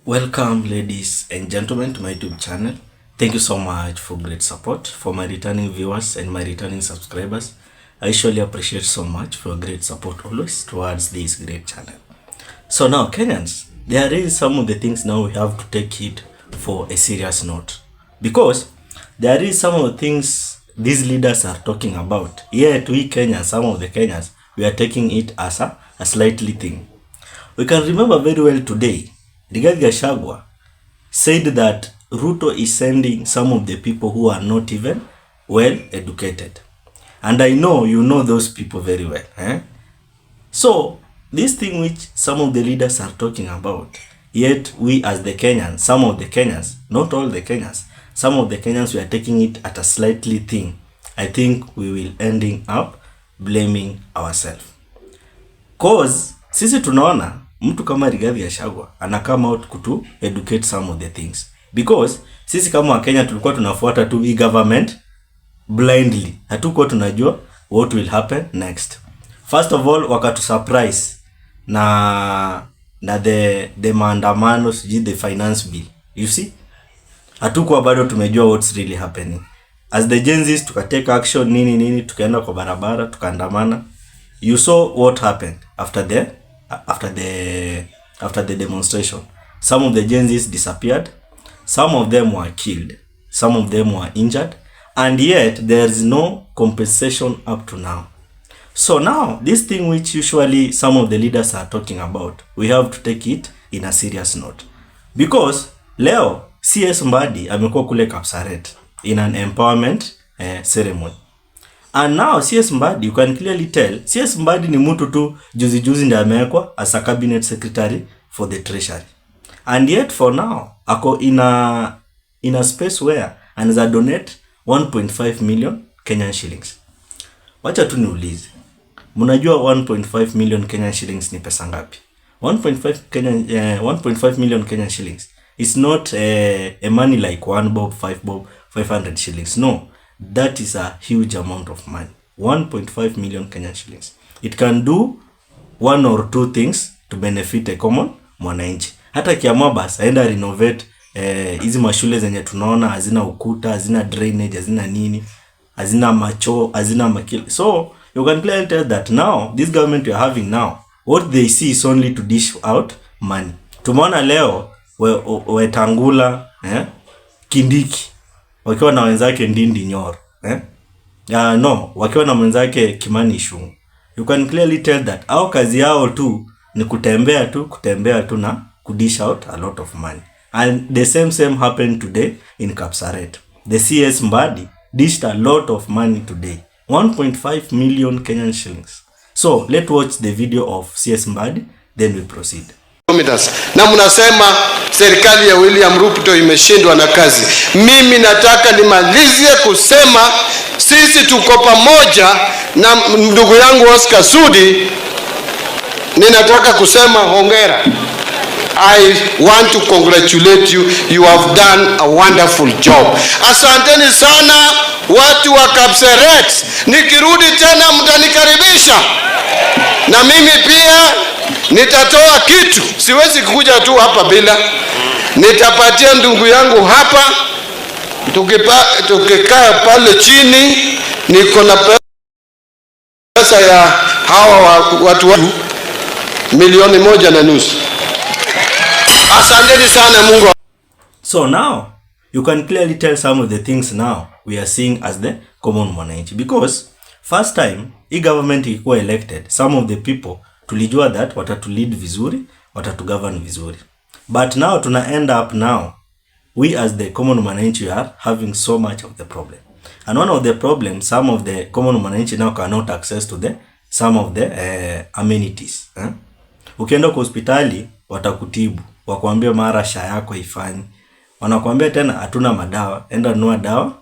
Welcome ladies and gentlemen to my YouTube channel. Thank you so much for great support for my returning viewers and my returning subscribers. I surely appreciate so much for great support always towards this great channel. So now Kenyans, there is some of the things now we have to take it for a serious note, because there is some of the things these leaders are talking about. Yet we Kenyans, some of the Kenyans, we are taking it as a slightly thing. We can remember very well today, Rigathi said that Ruto is sending some of the people who are not even well educated. And I know you know those people very well. So, this thing which some of the leaders are talking about, yet we as the Kenyans, some of the Kenyans, not all the Kenyans, some of the Kenyans, we are taking it at a slightly thing. I think we will ending up blaming ourselves. Cause, sisi tunaona, mtu kama Rigathi ana come out kutu educate some of the things, because sisi kama wa Kenya tulikuwa tunafuata tu hii government blindly, hatukuwa tunajua what will happen next. First of all, wakatu surprise na the maandamano, the finance bill, you see, hatukuwa bado tumejua what's really happening. As the Gen Zs tukatake action nini tukaenda kwa barabara tukaandamana. You saw what happened after the demonstration. Some of the Gen Zs disappeared, some of them were killed, some of them were injured, and yet there is no compensation up to now. So now, this thing which usually some of the leaders are talking about, we have to take it in a serious note, because leo CS Mbadi amekuwa kule Kapsaret in an empowerment ceremony. And now CS Mbadi, you can clearly tell, CS Mbadi ni mtu tu juzi ndiye amewekwa as a cabinet secretary for the treasury. And yet for now, ako in a space where anaweza donate 1.5 million Kenyan shillings. Wacha tu niulize, mnajua 1.5 million Kenyan shillings ni pesa ngapi? 1.5 million Kenyan shillings. It's not a money like 1 bob, 5 bob, 500 shillings. No. That is a huge amount of money. 1.5 million Kenyan shillings. It can do one or two things to benefit a common mwananchi. Hata kiamua basi aenda renovate hizi mashule zenye tunaona hazina ukuta, hazina drainage, hazina nini, hazina macho, hazina makili. So you can clearly tell that now this government you are having now, what they see is only to dish out money. Tumeona leo Wetangula Kindiki wakiwa na wenzake Ndindi Nyoro, wakiwa na mwenzake Kimani Ichung'wah. You can clearly tell that au kazi yao tu ni kutembea tu na kudish out a lot of money. And the same happened today in Kapsaret. The CS Mbadi dished a lot of money today, 1.5 million Kenyan shillings. So let's watch the video of CS Mbadi, then we proceed. Na mnasema serikali ya William Ruto imeshindwa na kazi. Mimi nataka nimalizie kusema sisi tuko pamoja na ndugu yangu Oscar Sudi. Ninataka kusema hongera. I want to congratulate you. You have done a wonderful job. Asanteni sana watu wa Kapsaret. Nikirudi tena mtanikaribisha. Na mimi pia nitatoa kitu. Siwezi kukuja tu hapa bila. Nitapatia ndugu yangu hapa. Tukikaa pale chini. Niko na pesa ya hawa watu 1.5 million. Asanteni sana Mungu. So now, you can clearly tell some of the things now we are seeing as the common mwananchi. Because first time, hii government ilikuwa elected, some of the people tulijua that watatu lead vizuri, watatu govern vizuri. But now tuna end up now, we as the common mwananchi are having so much of the problem. And one of the problems, some of the common mwananchi now cannot access to some of the amenities. Ukienda kwa hospitali, watakutibu, wakuambia mara SHA yako haifanyi. Wanakuambia tena hatuna madawa, enda nunua dawa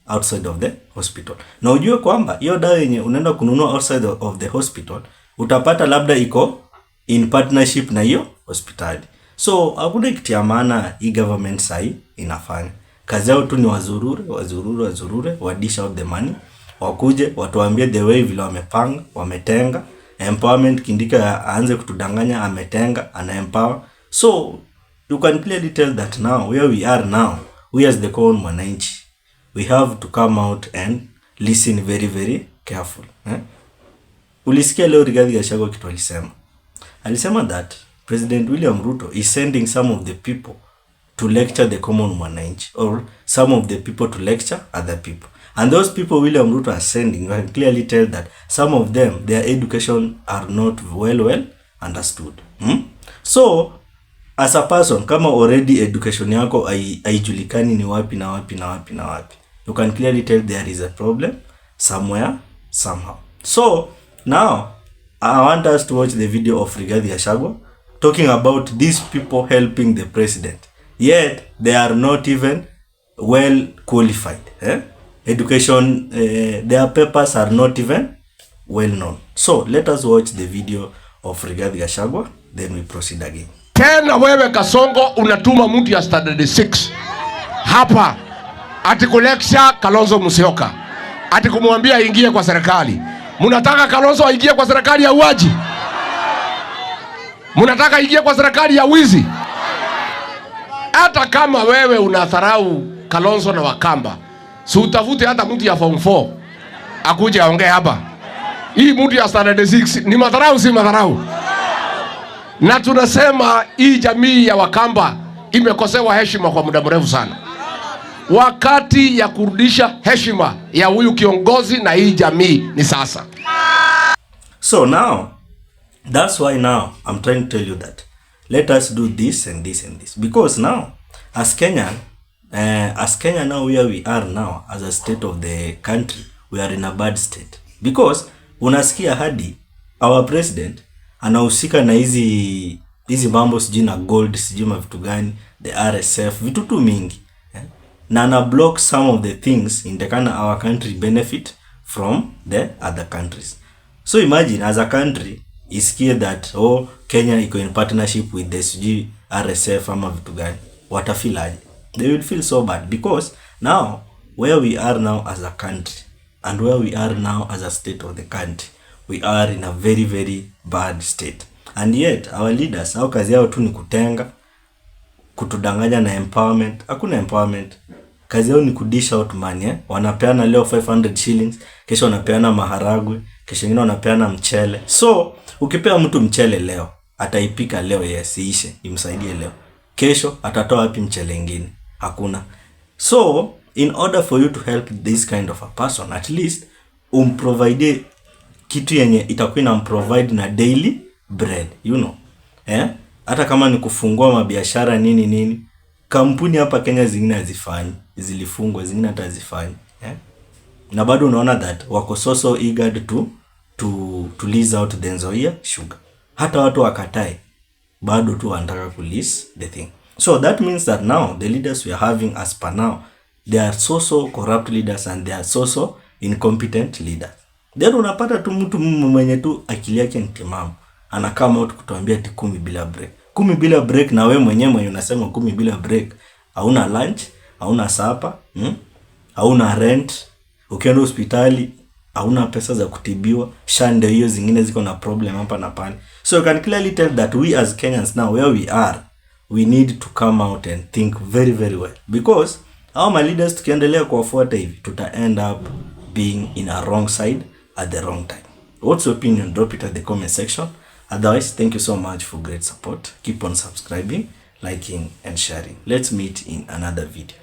outside of the hospital. Na ujue kwamba hiyo dawa yenye unaenda kununua outside of the hospital, utapata labda iko in partnership na hiyo hospitali. So hakuna kitu ya maana hii government sahi inafanya. Kazi yao tu ni wazurure, wadish out the money, wakuje watuambie the way vile wamepanga, wametenga. Empowerment Kindika aanze kutudanganya ametenga, ana empower. So you can clearly tell that now where we are now, we as the common mwananchi, we have to come out and listen very very careful. Ulisikia leo Rigathi Gachagua kitu alisema. Alisema that President William Ruto is sending some of the people to lecture the common mwananchi, or some of the people to lecture other people. And those people William Ruto are sending, you can clearly tell that some of them, their education are not well understood. So, as a person, kama already education yako haijulikani ni wapi na wapi na wapi na wapi, you can clearly tell there is a problem somewhere, somehow. So, now, I want us to watch the video of Rigathi Gachagua talking about these people helping the president. Yet, they are not even well qualified. Education, their papers are not even well known. So, let us watch the video of Rigathi Gachagua, then we proceed again. Tena wewe Kasongo unatuma mtu ya standard 6 hapa ati kulexia Kalonzo Musyoka, ati kumwambia ingie kwa serikali. Munataka Kalonzo aingie kwa serikali ya uaji? Munataka ingie kwa serikali ya wizi? Hata kama wewe unadharau Kalonzo na Wakamba, si utafute hata mtu ya form 4 akuje aongee hapa. Hii mtu ya standard 6 ni madharau, si madharau? Na tunasema hii jamii ya Wakamba imekosewa heshima kwa muda mrefu sana. Wakati ya kurudisha heshima ya huyu kiongozi na hii jamii ni sasa. So now, that's why now I'm trying to tell you that let us do this and this and this. Because now, as Kenya now where we are now, as a state of the country, we are in a bad state. Because unasikia hadi our president anahusika na hizi mambo sijui na gold sijui mavitu gani, the RSF, vitu tu mingi. Na ana block some of the things in the kind of our country benefit from the other countries. So imagine as a country isikie that Kenya iko in partnership with the sijui RSF ama vitu gani, watafeel aje? They will feel so bad, because now where we are now as a country and where we are now as a state of the country, we are in a very very bad state. And yet our leaders, au kazi yao tu ni kutenga, kutudanganya na empowerment. Hakuna empowerment. Kazi yao ni kudish out money. Wanapeana leo 500 shillings, kesho wanapeana maharagwe, kesho ingine wanapeana mchele. So ukipea mtu mchele leo, ataipika leo, yes, iishe, imsaidie leo. Kesho atatoa wapi mchele ingine? Hakuna. So in order for you to help this kind of a person, at least umprovide kitu yenye itakuwa inamprovide na daily bread, you know. Hata kama ni kufungua mabiashara nini, kampuni hapa Kenya zingine hazifanyi, zilifungwa, zingine hata hazifanyi. Na bado unaona that wako so eager to lease out the Nzoia sugar. Hata watu wakatae, bado tu wanataka ku lease the thing. So that means that now the leaders we are having as per now, they are so corrupt leaders and they are so incompetent leaders. Then unapata tu mtu mwenye tu akili yake ni timamu anakama out kutuambia ati 10 bila break. 10 bila break, na wewe mwenyewe unasema 10 bila break. Hauna lunch, hauna sapa, hauna rent, ukienda hospitali hauna pesa za kutibiwa, shande hiyo zingine ziko na problem hapa na pale. So you can clearly tell that we as Kenyans now where we are, we need to come out and think very very well, because our leaders tukiendelea kuwafuata hivi tuta end up being in a wrong side at the wrong time. What's your opinion? Drop it at the comment section. Otherwise, thank you so much for great support. Keep on subscribing, liking and sharing. Let's meet in another video.